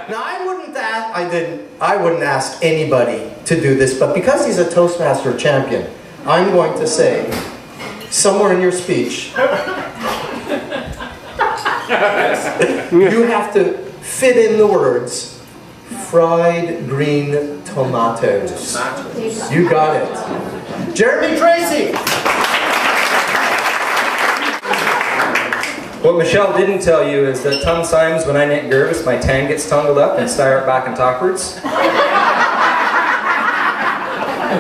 Now I wouldn't ask anybody to do this, but because he's a Toastmaster champion, I'm going to say, somewhere in your speech, you have to fit in the words, fried green tomatoes. You got it. Jeremy Tracey! What Michelle didn't tell you is that sometimes when I get nervous, my tan gets tangled up and start back and backwards.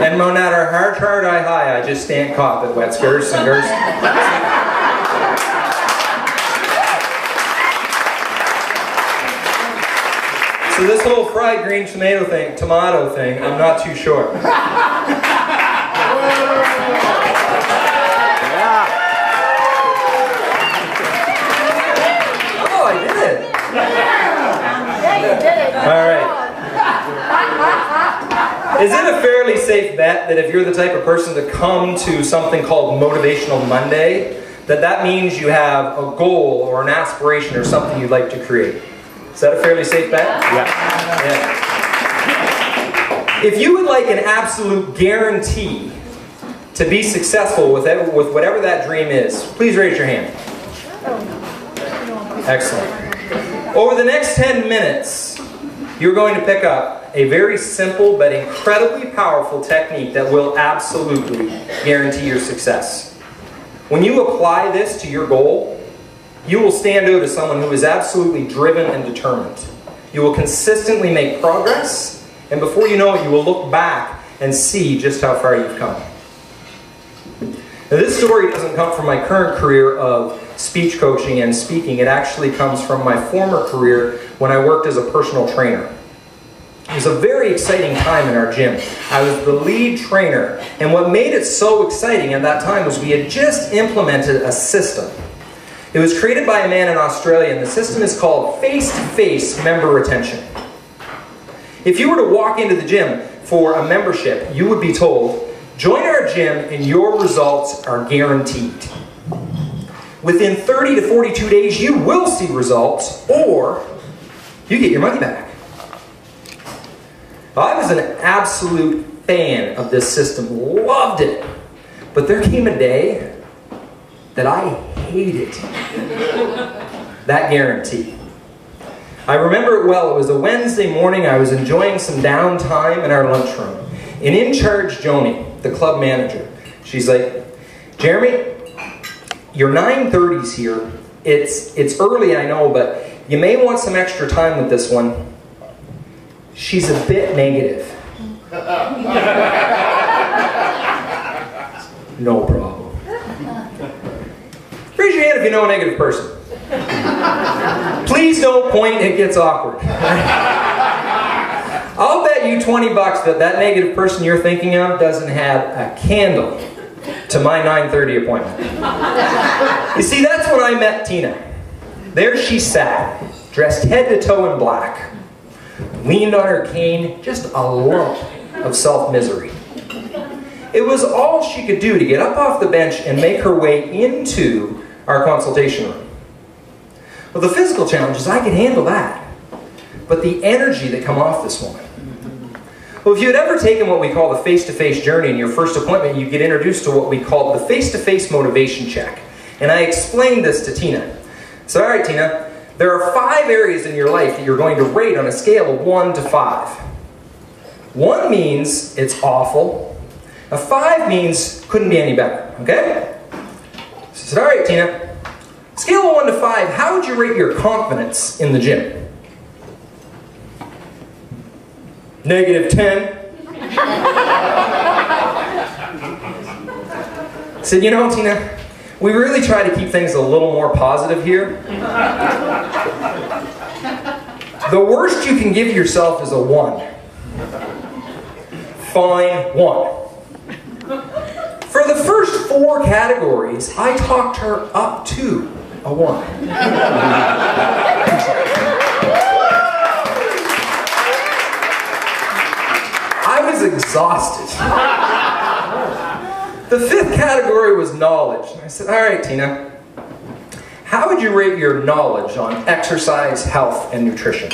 And no matter how hard I high, I just stand caught at wet skirts and girls. So this whole fried green tomato thing, I'm not too sure. Alright. Is it a fairly safe bet that if you're the type of person to come to something called Motivational Monday, that means you have a goal or an aspiration or something you'd like to create? Is that a fairly safe bet? Yeah. If you would like an absolute guarantee to be successful with whatever that dream is, please raise your hand. Excellent. Over the next 10 minutes, you're going to pick up a very simple but incredibly powerful technique that will absolutely guarantee your success. When you apply this to your goal, you will stand out as someone who is absolutely driven and determined. You will consistently make progress, and before you know it, you will look back and see just how far you've come. Now, this story doesn't come from my current career of speech coaching and speaking. It actually comes from my former career when I worked as a personal trainer. It was a very exciting time in our gym. I was the lead trainer, and what made it so exciting at that time was we had just implemented a system. It was created by a man in Australia, and the system is called face-to-face member retention. If you were to walk into the gym for a membership, you would be told, join our gym and your results are guaranteed. Within 30 to 42 days, you will see results, or you get your money back. I was an absolute fan of this system, loved it. But there came a day that I hated that guarantee. I remember it well. It was a Wednesday morning. I was enjoying some downtime in our lunchroom. And in charge, Joni, the club manager, she's like, Jeremy, your 9:30's here. It's early, I know, but you may want some extra time with this one. She's a bit negative. No problem. Raise your hand if you know a negative person. Please don't point, it gets awkward. I'll bet you 20 bucks that that negative person you're thinking of doesn't have a candle to my 9:30 appointment. You see, that's when I met Tina. There she sat, dressed head to toe in black, leaned on her cane, just a lump of self-misery. It was all she could do to get up off the bench and make her way into our consultation room. Well, the physical challenges, I could handle that. But the energy that come off this woman. Well, if you had ever taken what we call the face-to-face journey in your first appointment, you get introduced to what we call the face-to-face motivation check. And I explained this to Tina. So, all right, Tina, there are 5 areas in your life that you're going to rate on a scale of 1 to 5. 1 means it's awful. A 5 means couldn't be any better, okay? So I said, all right, Tina, scale of 1 to 5, how would you rate your confidence in the gym? -10. I said, you know, Tina, we really try to keep things a little more positive here. The worst you can give yourself is a 1. Fine, 1. For the first 4 categories, I talked her up to a 1. I was exhausted. The 5th category was knowledge. I said, all right, Tina, how would you rate your knowledge on exercise, health, and nutrition?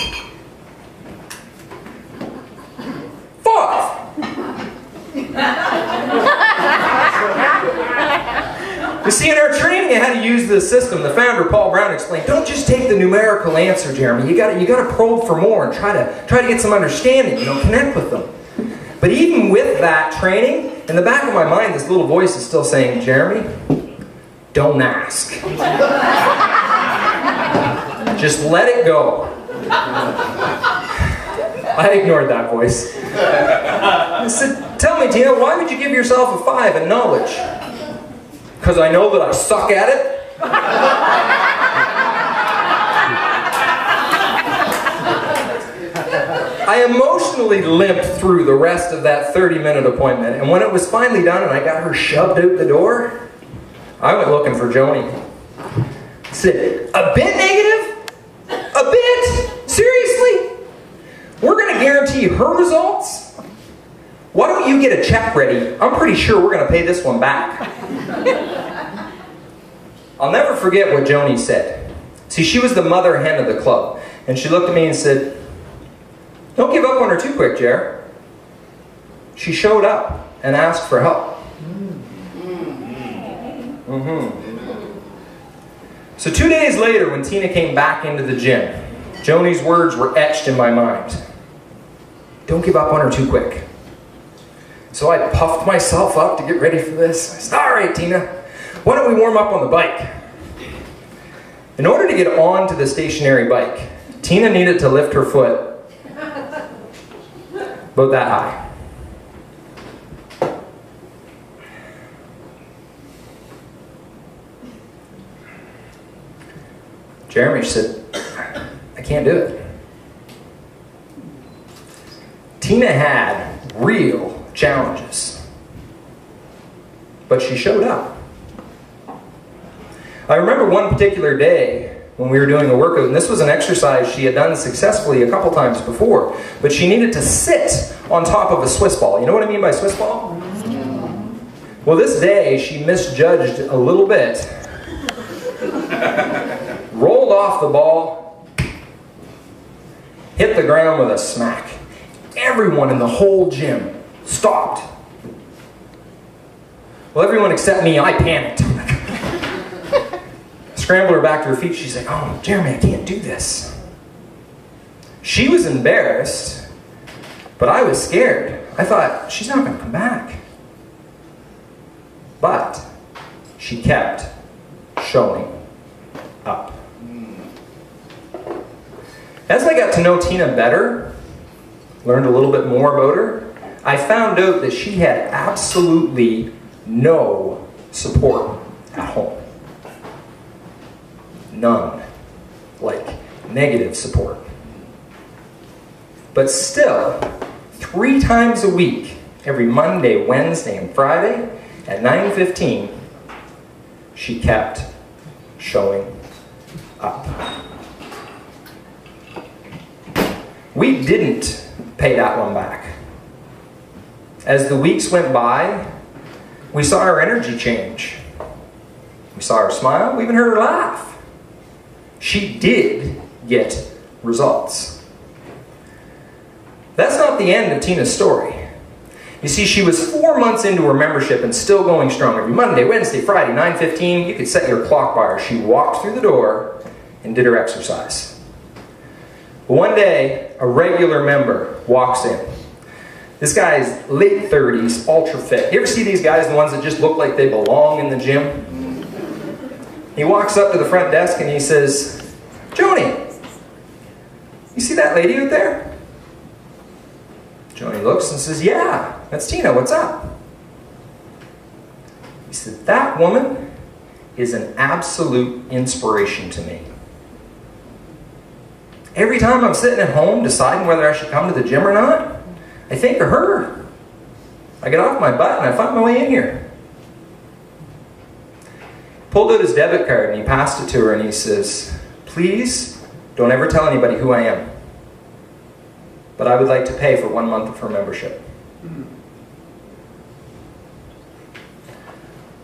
You see, in our training on how to use this system, the founder, Paul Brown, explained, don't just take the numerical answer, Jeremy. You got to probe for more and try to get some understanding, connect with them. But even with that training, in the back of my mind, this little voice is still saying, Jeremy, don't ask. Just let it go. I ignored that voice. I said, tell me, Tina, why would you give yourself a 5 in knowledge? Because I know that I suck at it? I emotionally limped through the rest of that 30-minute appointment, and when it was finally done and I got her shoved out the door, I went looking for Joni. I said, a bit negative? A bit? Seriously? We're going to guarantee her results? Why don't you get a check ready? I'm pretty sure we're going to pay this one back. I'll never forget what Joni said. See, she was the mother hen of the club, and she looked at me and said, don't give up on her too quick, Jer. She showed up and asked for help. So 2 days later, when Tina came back into the gym, Joni's words were etched in my mind. Don't give up on her too quick. So I puffed myself up to get ready for this. I said, all right, Tina, why don't we warm up on the bike? In order to get onto the stationary bike, Tina needed to lift her foot about that high. Jeremy said, I can't do it. Tina had real challenges, but she showed up. I remember one particular day when we were doing a workout, and this was an exercise she had done successfully a couple times before, but she needed to sit on top of a Swiss ball. You know what I mean by Swiss ball? Well, this day she misjudged a little bit, rolled off the ball, hit the ground with a smack. Everyone in the whole gym stopped. Well, everyone except me, I panicked. Scrambled her back to her feet. She's like, oh, Jeremy, I can't do this. She was embarrassed, but I was scared. I thought, she's not going to come back. But she kept showing up. As I got to know Tina better, learned a little bit more about her, I found out that she had absolutely no support at home. None. Like negative support. But still, 3 times a week, every Monday, Wednesday, and Friday, at 9:15, she kept showing up. We didn't pay that one back. As the weeks went by, we saw her energy change. We saw her smile, we even heard her laugh. She did get results. That's not the end of Tina's story. You see, she was 4 months into her membership and still going strong. Every Monday, Wednesday, Friday, 9:15, you could set your clock by her. She walked through the door and did her exercise. One day, a regular member walks in. This guy's late 30s, ultra fit. You ever see these guys, the ones that just look like they belong in the gym? He walks up to the front desk and he says, Joni, you see that lady out there? Joni looks and says, yeah, that's Tina, what's up? He said, that woman is an absolute inspiration to me. Every time I'm sitting at home deciding whether I should come to the gym or not, I think of her. I get off my butt and I find my way in here. Pulled out his debit card and he passed it to her and he says, please don't ever tell anybody who I am, but I would like to pay for 1 month of her membership.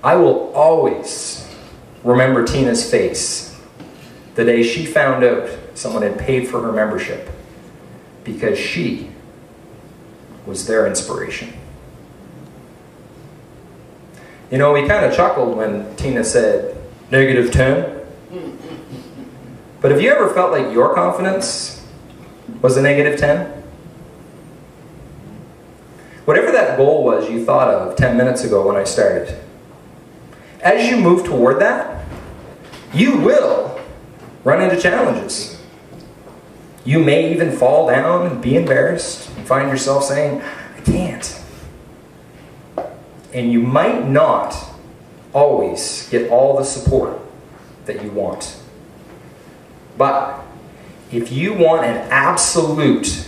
I will always remember Tina's face the day she found out someone had paid for her membership, because she was their inspiration. You know, we kind of chuckled when Tina said, -10. But have you ever felt like your confidence was a -10? Whatever that goal was you thought of 10 minutes ago when I started, as you move toward that, you will run into challenges. You may even fall down and be embarrassed and find yourself saying, I can't. And you might not always get all the support that you want. But if you want an absolute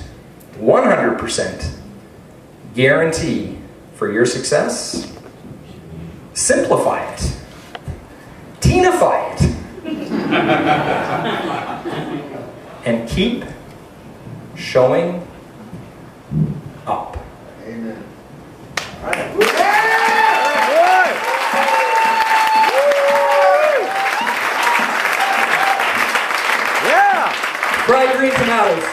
100% guarantee for your success, simplify it. Tina-fy it. And keep showing up. Amen. All right. Fried green tomatoes.